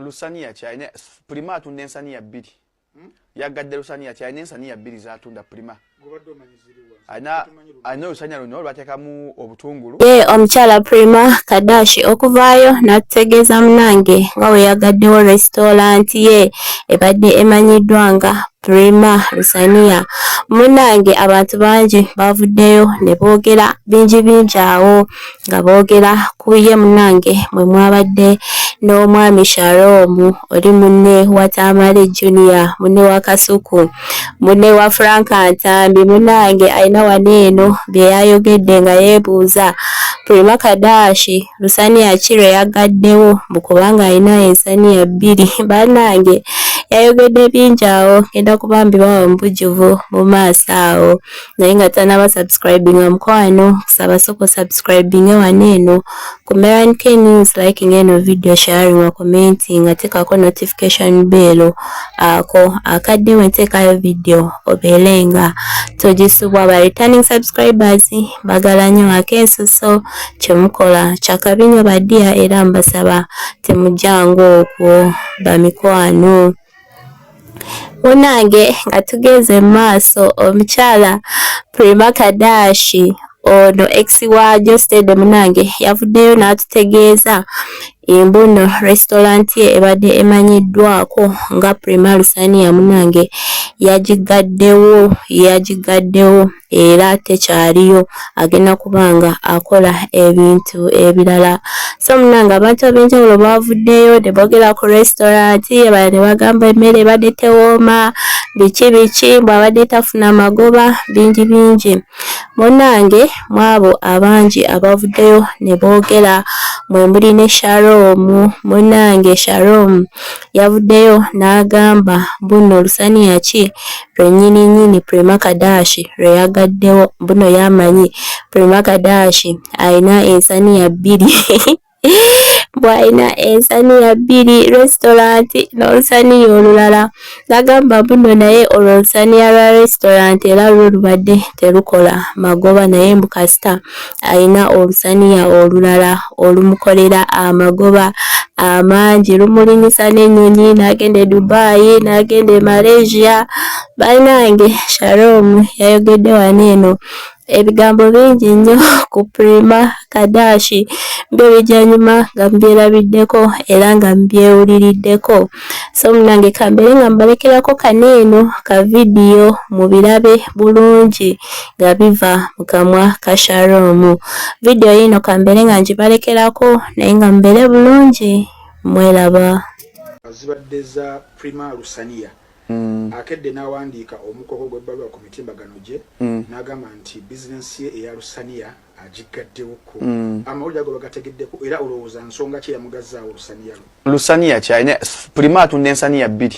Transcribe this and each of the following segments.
Lusania chaine prima tunde nsania 2 yagadde Lusania chaine nsania 2 zatunda prima ana Lusania luno lwatekamu obutungulu omukyala Prima Kadashi okuvaayo n'atutegeeza munange nga we yagaddewo restaurant ye ebadde emanyiddwa nga Prima Lusania. Munange abantu bangi bavuddeyo ne boogera bingi awo nga boogera ku ye munange mwe mwabadde n'omwami Shalom oli munne wa Tamale Junior, munne wa Kasuku, munne wa Frank Ntambi. Munange alina waneeno bye yayogedde nga yeebuuza Prima Kadashi Lusania kire yagaddewo mukubanga alina ensania 2. Bannange yayogedde bingi awo ngenda kubambiwa omubujuvu mu maaso awo naye nga tanaba subscribing mukwano kusaba soko subscribing waneeno ku Meran K News, liking eno video, sharing, commenting, atekako notification bell ako akadde wentekayo video obelenga togisubwa. Ba returning subscribers bagala nnyo akensuso kyemukola kyakabinyo badia era mbasaba temujango okwo bamikwano. Munange nga tugeze maaso omukyala Prima Kadashi ono ex wa Jostede munange yavuddeyo n'atutegeeza embuno restaurant ye ebadde emanyiddwako nga Prima Lusania munange yagigaddewo era tekyaliyo agenda kubanga akola ebintu ebirala. So munange abantu ab'enjawulo bavuddeyo ne boogera ku restaurant ye ne bagamba emmere ebadde tewooma biki bw'abadde tafuna magoba bingi. Munange mwabo abangi abavuddeyo ne boogera mwe muli ne Shalom. Munange Shalom yavuddeyo n'agamba buno Lusania ki lwennyini Prima Kadashi lwe yagaddewo buno yamanyi Prima Kadashi alina ensania 2 bw'alina ensania 2 restaurant n'olusania olulala. Nagamba buno naye olusania lwa restaurant era lwo lubadde terukola magoba naye mbukasita alina olusania olulala olumukolera amagoba amangi lumulinyisa n'ennyonyi n'agenda e Dubai n'agenda e Malaysia. Bannange Shalom yayogedde waneeno ebigambo bingi nnyo ku Prima Kadashi by'ebijjanyuma nga mbyerabiddeko era nga mbyewuliriddeko. So munange kambere nga mbalekerako kaneeno ka video mubirabe bulungi nga biva mu kamwa ka Shalom. Video yino kambere nga njibalekerako naye nga mbere bulungi mweraba. Zibadde za Prima Lusania akedde n'awandiika omukoko gw'ebbaluwa ku mitimbagano gye n'agamba nti bizinensi ye eya Lusania agigaddewoko. Amawulire ago bagategeddeko era olowooza nsonga ki yamugazzaawo Lusania kyalina Prima atunda ensania 2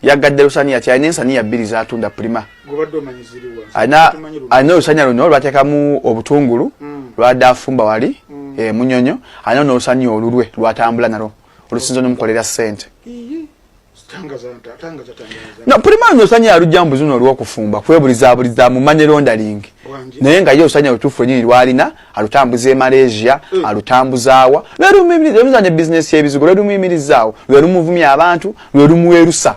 yagadde Lusania kyalina ensania 2 zatunda Prima. Gobadde omanyi ziriwa? Alina Lusania luno lwatekamu obutungulu lwadde afumba wali munyonyo, alina n'Olusania olulwe lwatambula nalwo olusinza n'omukolera ssente. No Prima Lusania alujjambu zino olw'okufumba kwebuliza mumanye laundering naye nga ye Lusania lutuufu nyinyi lwalina alutambuza e Malaysia alutambuzaawa lwerumuyimirizaawo business y'ebizigo lwerumuyimirizaawo lwerumuvumya abantu lwerumuwerusa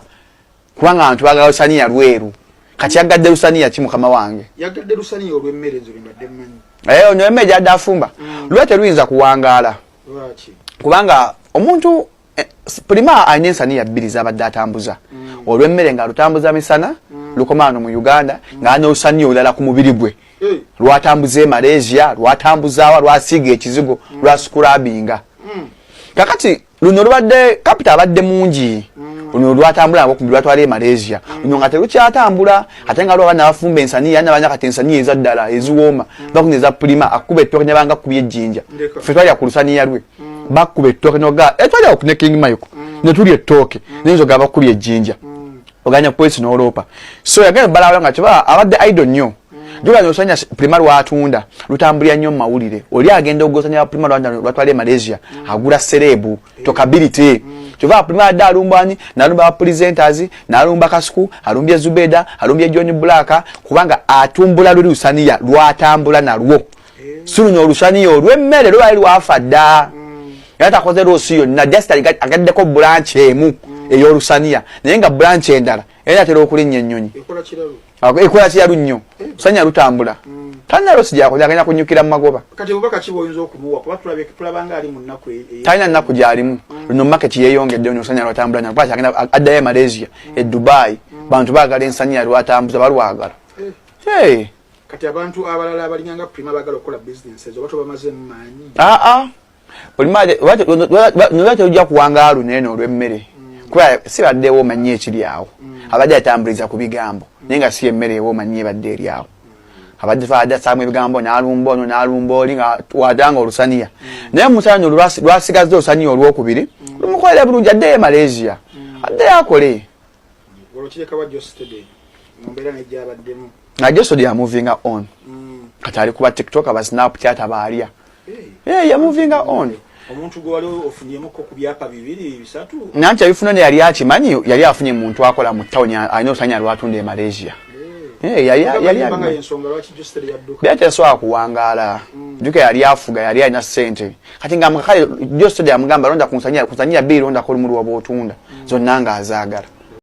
kubanga abantu baagala Lusania lweru kati yagadde Lusania ki mukama wange yagadde Lusania olw'emmere ezo mbadde mmanyi ono emmere gyadde afumba lwete luyinza kuwangaala kubanga omuntu Prima alina ensania 2 z'abadde atambuza olw'emmere nga lutambuza misana lukomaano mu Uganda nga n'Olusania olulala ku mubiri gwe lwatambuza e Malaysia lwatambuzaawa lwasiiga ekizigo lwasikulabinga kakati luno lubadde kapita abadde mungi luno lwatambula ngo kumbi lwatwala e Malaysia luno nga terukyatambula ate nga lwabana bafumba ensania n'abanya kati ensania ezaddala eziwooma bakuneza Prima akuba ettooke nyabanga akubye ejjinja ffe twalya ku Lusania lwe bakuba ettooke noga etwalya okune King Mike netuli ettooke n'enzoga bakubye ejjinja oganya police n'oloopa so yagenda balawala nga kiba abadde idol nnyo Juga Lusania Prima lwatunda lutambulira nnyo mu mawulire oli agenda ogosanya Prima lwatwala e Malaysia agula serebu tokability Chova Prima da alumbani nalumba presenters nalumba Kasuku alumbye Zubeda alumbye John Black kubanga atumbula Lusania lwatambula nalwo sulu no Lusania olw'emmere lwali lwafadda yata akoze loosi yonna just agaddeko branch emu ey'olusaniya naye nga branch endala era atera okulinnya ennyonyi ekola kiralu nnyo lusaniya lutambula talina loosi gyakoze agenda kunyukira mu magoba kati bubaka ki bw'oyinza okumuwa kuba tulabanga ali mu nnaku talina nnaku gy'alimu luno market yeeyongeddeyo lusaniya lwatambula nnyo kuba agenda addayo Malaysia e Dubai bantu baagala ensaniya lwatambuza balwagala kati abantu abalala abalinganga Prima bagala okukola business ezo bato bamaze mmanyi Prima nolwate ojja kuwangaala lunene olw'emmere kuba sibaddewo omanyi ekiri awo abadde atambuliza ku bigambo naye nga si emmere ewo omanyi ebadde eri awo abadde faadasaamu ebigambo n'alumba ono n'alumba oli nga watanga olusaniya naye musana lwasigaze olusaniya olwokubiri lumukolere bulungi addeyo Malaysia addeyo akole Najo so they are moving on. Katali kuba TikTok aba Snapchat abalya. Ya moving on. Omuntu gwali ofunyemo ko kubyapa bibiri bisatu. Nancha bifuna ne yali akimanyi yali afunye muntu akola mu town ayino sanya lwatunda e Malaysia. Yali banga ensonga lwaki just yadduka. Bete so akuwangala. Duke yali afuga yali ayina sente. Kati nga mukale just yamugamba londa kunsanyia bili londa ko lumulu wabotunda. Zonna nga azagala.